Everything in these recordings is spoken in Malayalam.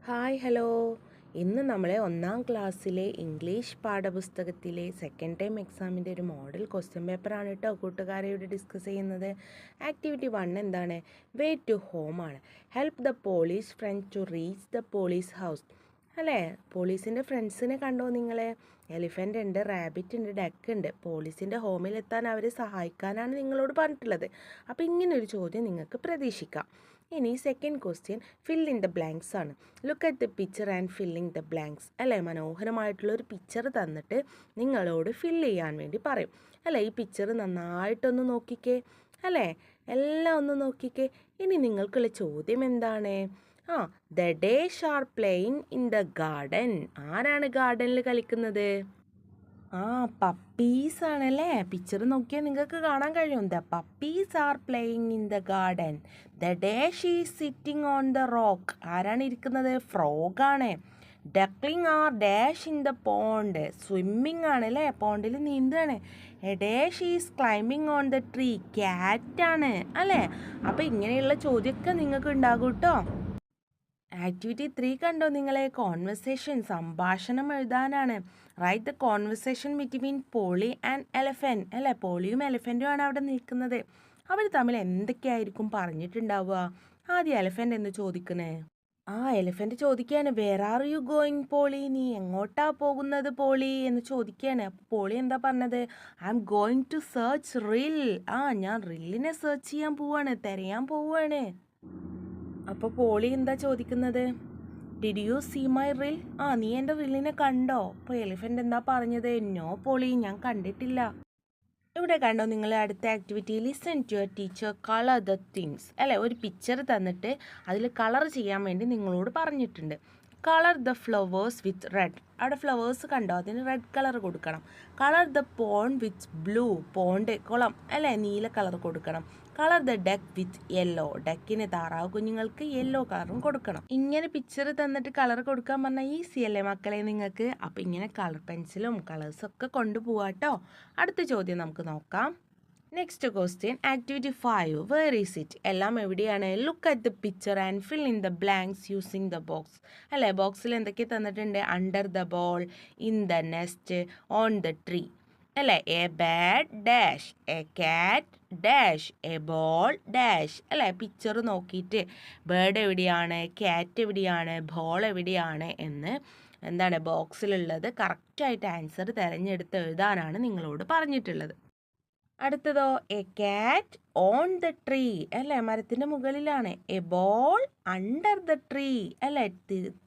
Hi hello. ഇന്ന് നമ്മളെ ഒന്നാം ക്ലാസ്സിലെ ഇംഗ്ലീഷ് പാഠപുസ്തകത്തിലെ സെക്കൻഡ് ടൈം എക്സാമിൻ്റെ ഒരു മോഡൽ ക്വസ്റ്റ്യൻ പേപ്പറാണ് കേട്ടോ കൂട്ടുകാരെ ഇവിടെ ഡിസ്കസ് ചെയ്യുന്നത്. ആക്ടിവിറ്റി 1 എന്താണ്? വേ ടു ഹോം ആണ്. Help the police friend to reach the police house. അല്ലേ, പോലീസിൻ്റെ ഫ്രണ്ട്സിനെ കണ്ടോ നിങ്ങളെ? എലിഫൻ്റ് ഉണ്ട്, റാബിറ്റ് ഉണ്ട്, ഡക്ക് ഉണ്ട്. പോലീസിൻ്റെ ഹോമിലെത്താൻ അവരെ സഹായിക്കാനാണ് നിങ്ങളോട് പറഞ്ഞിട്ടുള്ളത്. അപ്പോൾ ഇങ്ങനൊരു ചോദ്യം നിങ്ങൾക്ക് പ്രതീക്ഷിക്കാം. ഇനി second question fill in the blanks ആണ്. Look at the picture and filling the blanks. അല്ലേ, മനോഹരമായിട്ടുള്ളൊരു പിക്ചർ തന്നിട്ട് നിങ്ങളോട് ഫില്ല് ചെയ്യാൻ വേണ്ടി പറയും. അല്ലേ, ഈ പിക്ചർ നന്നായിട്ടൊന്ന് നോക്കിക്കേ. അല്ലേ, എല്ലാം ഒന്ന് നോക്കിക്കേ. ഇനി നിങ്ങൾക്കുള്ള ചോദ്യം എന്താണ്? The dash R playing in the garden. ആരാണ് ഗാർഡനിൽ കളിക്കുന്നത്? പപ്പീസ് ആണല്ലേ. പിക്ചർ നോക്കിയാൽ നിങ്ങൾക്ക് കാണാൻ കഴിയും. The puppies are playing in the garden. The dash is sitting on the rock. ആരാണ് ഇരിക്കുന്നത്? ഫ്രോഗാണ്. Duckling are dash in the pond. Swimming ആണ് അല്ലേ, പോണ്ടിൽ നീന്താണ്. A dash is climbing on the tree. ക്യാറ്റാണ് അല്ലേ. അപ്പോൾ ഇങ്ങനെയുള്ള ചോദ്യമൊക്കെ നിങ്ങൾക്ക് ഉണ്ടാകും കേട്ടോ. ആക്ടിവിറ്റി 3 കണ്ടോ നിങ്ങളെ? കോൺവെർസേഷൻ, സംഭാഷണം എഴുതാനാണ്. Write the conversation between Polly and elephant. അല്ലേ, പോളിയും എലഫൻറ്റും ആണ് അവിടെ നിൽക്കുന്നത്. അവർ തമ്മിൽ എന്തൊക്കെയായിരിക്കും പറഞ്ഞിട്ടുണ്ടാവുക? ആദ്യം എലഫൻറ്റ് എന്ന് ചോദിക്കണേ. എലഫൻറ്റ് ചോദിക്കുകയാണ്, where are you going Polly? നീ എങ്ങോട്ടാ പോകുന്നത് പോളി എന്ന് ചോദിക്കുകയാണ്. അപ്പോൾ പോളി എന്താ പറഞ്ഞത്? I'm going to search Rill. ഞാൻ റില്ലിനെ സെർച്ച് ചെയ്യാൻ പോവാണ്, തിരയാൻ പോവുകയാണ്. അപ്പോൾ പോളി എന്താ ചോദിക്കുന്നത്? ഡിഡ് യു സീ മൈ റിൽ? നീ എൻ്റെ റില്ലിനെ കണ്ടോ? അപ്പോൾ എലിഫൻ്റ് എന്താ പറഞ്ഞത്? നോ പോളി, ഞാൻ കണ്ടിട്ടില്ല. ഇവിടെ കണ്ടോ നിങ്ങൾ അടുത്ത activity? Listen to your teacher colour the things. അല്ലേ, ഒരു പിക്ചർ തന്നിട്ട് അതിൽ കളർ ചെയ്യാൻ വേണ്ടി നിങ്ങളോട് പറഞ്ഞിട്ടുണ്ട്. Colour the flowers with red. അവിടെ ഫ്ലവേഴ്സ് കണ്ടോ, അതിന് റെഡ് കളർ കൊടുക്കണം. Colour the pond with blue. Pond കുളം അല്ലേ, നീല കളർ കൊടുക്കണം. Colour the duck with yellow. ഡക്കിന്, താറാവ് കുഞ്ഞുങ്ങൾക്ക് യെല്ലോ കളറും കൊടുക്കണം. ഇങ്ങനെ പിക്ചർ തന്നിട്ട് കളർ കൊടുക്കാൻ പറഞ്ഞാൽ ഈസി അല്ലേ മക്കളെ നിങ്ങൾക്ക്? അപ്പോൾ ഇങ്ങനെ കളർ പെൻസിലും കളേഴ്സൊക്കെ കൊണ്ടുപോവാട്ടോ. അടുത്ത ചോദ്യം നമുക്ക് നോക്കാം. Next question activity 5. Where is it? എല്ലാം എവിടെയാണ്? Look at the picture and fill in the blanks using the box. അല്ലേ, ബോക്സിൽ എന്തൊക്കെ തന്നിട്ടുണ്ട്? Under the ball, in the nest, on the tree. അല്ലേ, a bird dash, a cat dash, a ball dash. അല്ലേ, പിക്ചർ നോക്കിയിട്ട് ബേർഡ് എവിടെയാണ്, കാറ്റ് എവിടെയാണ്, ബോൾ എവിടെയാണ് എന്ന് എന്താണ് ബോക്സിലുള്ളത് കറക്റ്റായിട്ട് ആൻസർ തിരഞ്ഞെടുത്ത് എഴുതാനാണ് നിങ്ങളോട് പറഞ്ഞിട്ടുള്ളത്. അടുത്തതോ, a cat on the tree. അല്ലേ, മരത്തിൻ്റെ മുകളിലാണ്. A ball under the tree. അല്ലേ,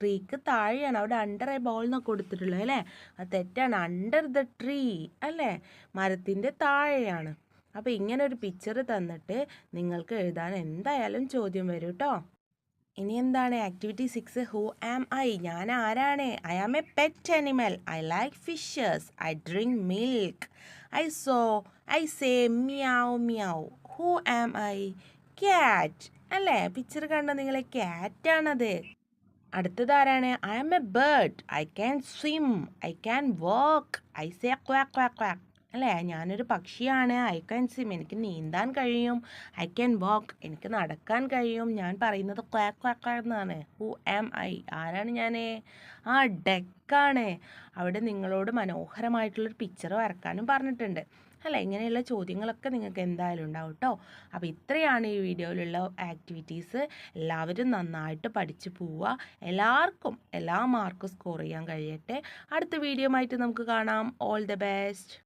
ട്രീക്ക് താഴെയാണ്. അവിടെ അണ്ടർ എ ബോൾ എന്നൊക്കെ കൊടുത്തിട്ടുള്ളത് അല്ലേ, അത് തെറ്റാണ്. അണ്ടർ ദ ട്രീ അല്ലേ, മരത്തിൻ്റെ താഴെയാണ്. അപ്പോൾ ഇങ്ങനെ ഒരു പിക്ചർ തന്നിട്ട് നിങ്ങൾക്ക് എഴുതാൻ എന്തായാലും ചോദ്യം വരും കേട്ടോ. ഇനി എന്താണ് ആക്ടിവിറ്റി 6? Who am I? ഞാൻ ആരാണ്? I am a pet animal. I like fishes. I drink milk. I say meow meow. Who am I? Cat. അല്ലേ, പിക്ചർ കണ്ടോ നിങ്ങളെ? ക്യാറ്റാണത്. അടുത്തത് ആരാണ്? I am a bird. I can swim. I can walk. I say quack quack quack. അല്ലേ, ഞാനൊരു പക്ഷിയാണ്. ഐ ക്യാൻ സ്വിം, എനിക്ക് നീന്താൻ കഴിയും. ഐ ക്യാൻ വാക്ക്, എനിക്ക് നടക്കാൻ കഴിയും. ഞാൻ പറയുന്നത് ക്വാക്ക് ക്വാക്ക് എന്നാണ്. Who am I? ആരാണ് ഞാൻ? ഡെക്കാണ്. അവിടെ നിങ്ങളോട് മനോഹരമായിട്ടുള്ളൊരു പിക്ചർ വരക്കാനും പറഞ്ഞിട്ടുണ്ട്. അല്ല, ഇങ്ങനെയുള്ള ചോദ്യങ്ങളൊക്കെ നിങ്ങൾക്ക് എന്തായാലും ഉണ്ടാവും കേട്ടോ. അപ്പോൾ ഇത്രയാണ് ഈ വീഡിയോയിലുള്ള ആക്ടിവിറ്റീസ്. എല്ലാവരും നന്നായിട്ട് പഠിച്ചു പോവുക. എല്ലാവർക്കും എല്ലാ മാർക്കും സ്കോർ ചെയ്യാൻ കഴിയട്ടെ. അടുത്ത വീഡിയോ ആയിട്ട് നമുക്ക് കാണാം. All the best.